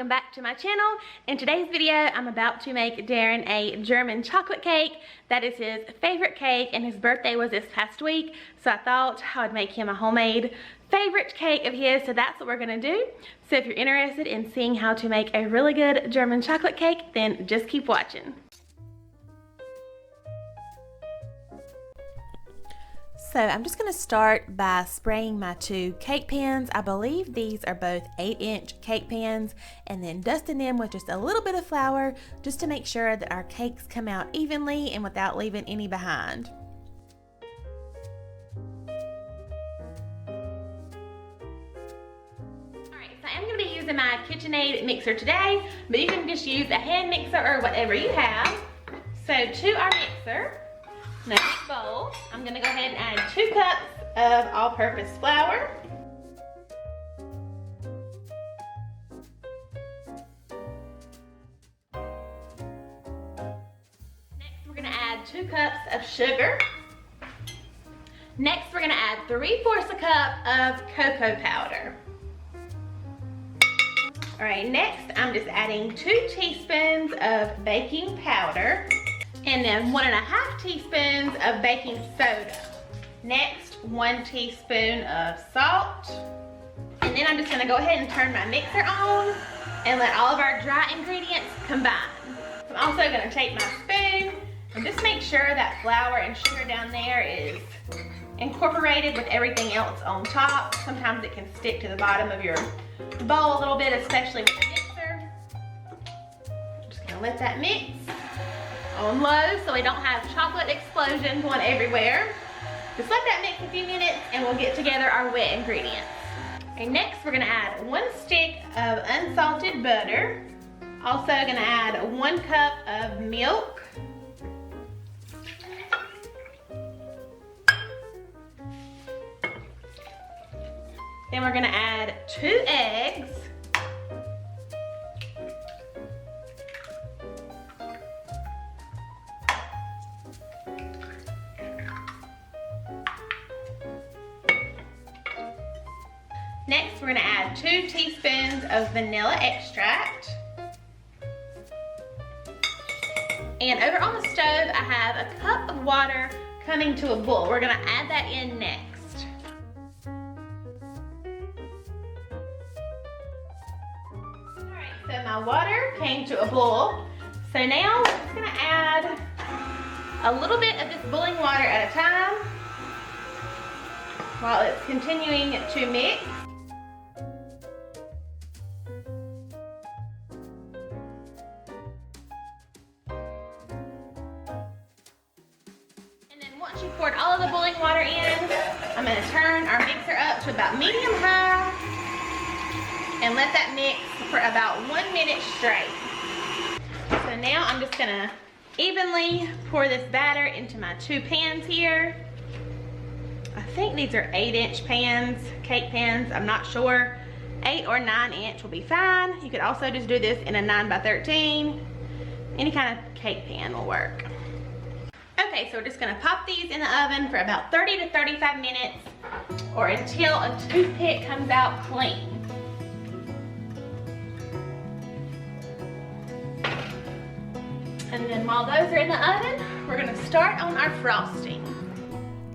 welcome back to my channel. In today's video, I'm about to make Darren a German chocolate cake. That is his favorite cake, and his birthday was this past week, so I thought I would make him a homemade favorite cake of his, so that's what we're gonna do. So if you're interested in seeing how to make a really good German chocolate cake, then just keep watching. So I'm just going to start by spraying my two cake pans. I believe these are both 8-inch cake pans, and then dusting them with just a little bit of flour just to make sure that our cakes come out evenly and without leaving any behind. Alright, so I'm going to be using my KitchenAid mixer today, but you can just use a hand mixer or whatever you have. So to our mixer, next bowl, I'm going to go ahead and add 2 cups of all-purpose flour. Next, we're going to add 2 cups of sugar. Next, we're going to add 3/4 cup of cocoa powder. Alright, next I'm just adding 2 teaspoons of baking powder. And then 1.5 teaspoons of baking soda. Next, 1 teaspoon of salt. And then I'm just gonna go ahead and turn my mixer on and let all of our dry ingredients combine. So I'm also gonna take my spoon and just make sure that flour and sugar down there is incorporated with everything else on top. Sometimes it can stick to the bottom of your bowl a little bit, especially with the mixer. I'm just gonna let that mix on low so we don't have chocolate explosions going everywhere. Just let that mix a few minutes and we'll get together our wet ingredients. Okay, next we're gonna add 1 stick of unsalted butter. Also gonna add 1 cup of milk. Then we're gonna add 2 eggs. Next, we're going to add 2 teaspoons of vanilla extract. And over on the stove, I have a cup of water coming to a boil. We're going to add that in next. Alright, so my water came to a boil. So now I'm just going to add a little bit of this boiling water at a time while it's continuing to mix. Once you've poured all of the boiling water in, I'm going to turn our mixer up to about medium-high and let that mix for about 1 minute straight. So now I'm just going to evenly pour this batter into my 2 pans here. I think these are 8-inch pans, cake pans, I'm not sure. 8 or 9-inch will be fine. You could also just do this in a 9x13. Any kind of cake pan will work. Okay, so we're just gonna pop these in the oven for about 30 to 35 minutes or until a toothpick comes out clean. And then while those are in the oven, we're gonna start on our frosting.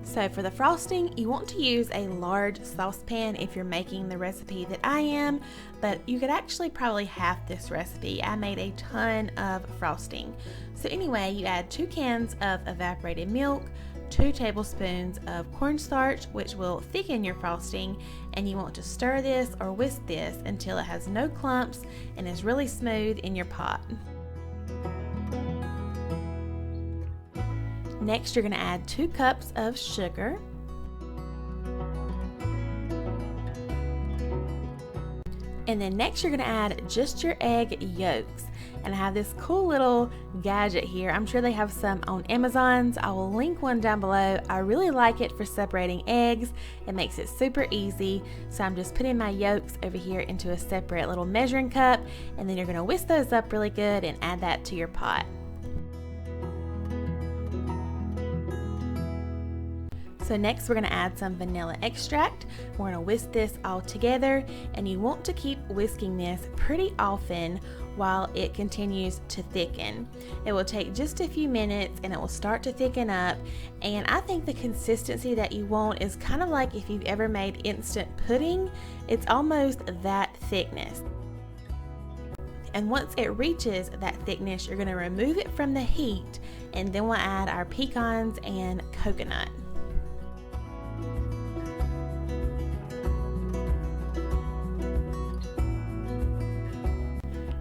So for the frosting, you want to use a large saucepan if you're making the recipe that I am, but you could actually probably half this recipe. I made a ton of frosting. So anyway, you add 2 cans of evaporated milk, 2 tablespoons of cornstarch, which will thicken your frosting, and you want to stir this or whisk this until it has no clumps and is really smooth in your pot. Next, you're going to add 2 cups of sugar. And then next you're going to add just your egg yolks. And I have this cool little gadget here. I'm sure they have some on Amazon's. I will link one down below. I really like it for separating eggs. It makes it super easy. So I'm just putting my yolks over here into a separate little measuring cup, and then you're going to whisk those up really good and add that to your pot. So next we're going to add some vanilla extract. We're going to whisk this all together, and you want to keep whisking this pretty often while it continues to thicken. It will take just a few minutes and it will start to thicken up, and I think the consistency that you want is kind of like if you've ever made instant pudding. It's almost that thickness. And once it reaches that thickness, you're going to remove it from the heat, and then we'll add our pecans and coconut.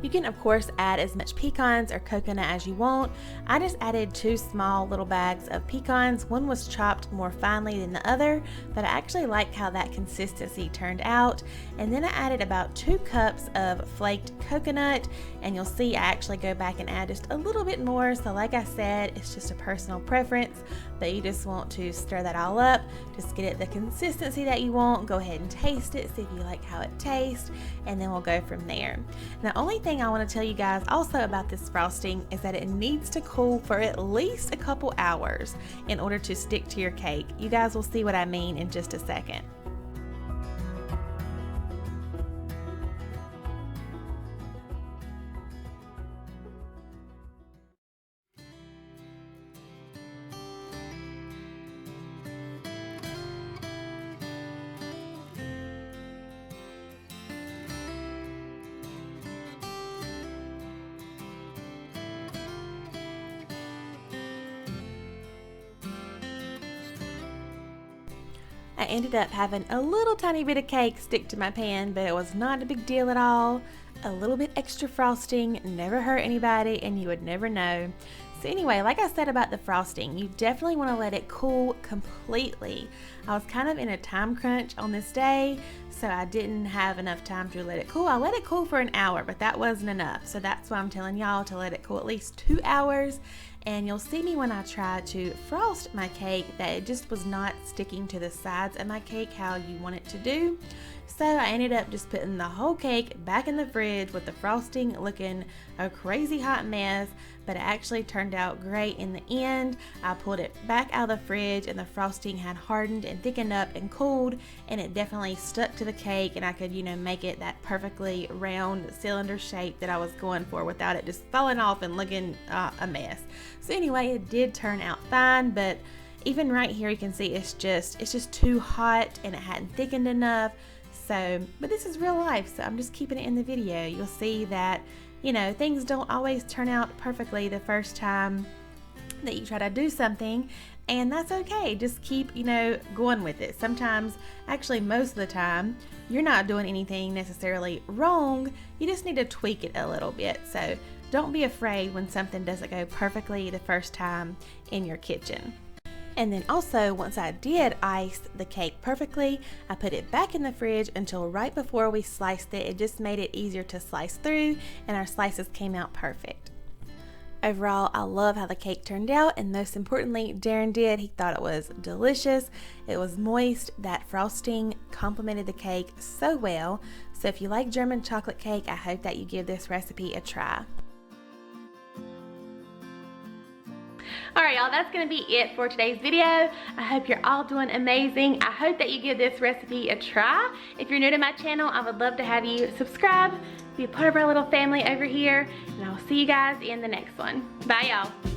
You can of course add as much pecans or coconut as you want. I just added 2 small little bags of pecans. One was chopped more finely than the other, but I actually like how that consistency turned out. And then I added about 2 cups of flaked coconut, and you'll see I actually go back and add just a little bit more. So like I said, it's just a personal preference, but you just want to stir that all up, just get it the consistency that you want. Go ahead and taste it, see if you like how it tastes, and then we'll go from there. And the only thing I want to tell you guys also about this frosting is that it needs to cool for at least a couple hours in order to stick to your cake. You guys will see what I mean in just a second. I ended up having a little tiny bit of cake stick to my pan, but it was not a big deal at all. A little bit extra frosting never hurt anybody, and you would never know. So anyway, like I said about the frosting, you definitely want to let it cool completely. I was kind of in a time crunch on this day, so I didn't have enough time to let it cool. I let it cool for an hour, but that wasn't enough. So that's why I'm telling y'all to let it cool at least 2 hours. And you'll see me when I try to frost my cake that it just was not sticking to the sides of my cake how you want it to do. So I ended up just putting the whole cake back in the fridge with the frosting looking a crazy hot mess, but it actually turned out great in the end. I pulled it back out of the fridge and the frosting had hardened and thickened up and cooled, and it definitely stuck to the cake, and I could, you know, make it that perfectly round cylinder shape that I was going for without it just falling off and looking a mess. So anyway, it did turn out fine, but even right here you can see it's just too hot and it hadn't thickened enough. So, but this is real life, so I'm just keeping it in the video. You'll see that, you know, things don't always turn out perfectly the first time that you try to do something, and that's okay. Just keep, you know, going with it. Sometimes, actually most of the time, you're not doing anything necessarily wrong. You just need to tweak it a little bit. So don't be afraid when something doesn't go perfectly the first time in your kitchen. And then also, once I did ice the cake perfectly, I put it back in the fridge until right before we sliced it. It just made it easier to slice through, and our slices came out perfect. Overall, I love how the cake turned out, and most importantly, Darren did. He thought it was delicious. It was moist. That frosting complemented the cake so well. So if you like German chocolate cake, I hope that you give this recipe a try. Alright y'all, that's going to be it for today's video. I hope you're all doing amazing. I hope that you give this recipe a try. If you're new to my channel, I would love to have you subscribe, be a part of our little family over here, and I'll see you guys in the next one. Bye y'all.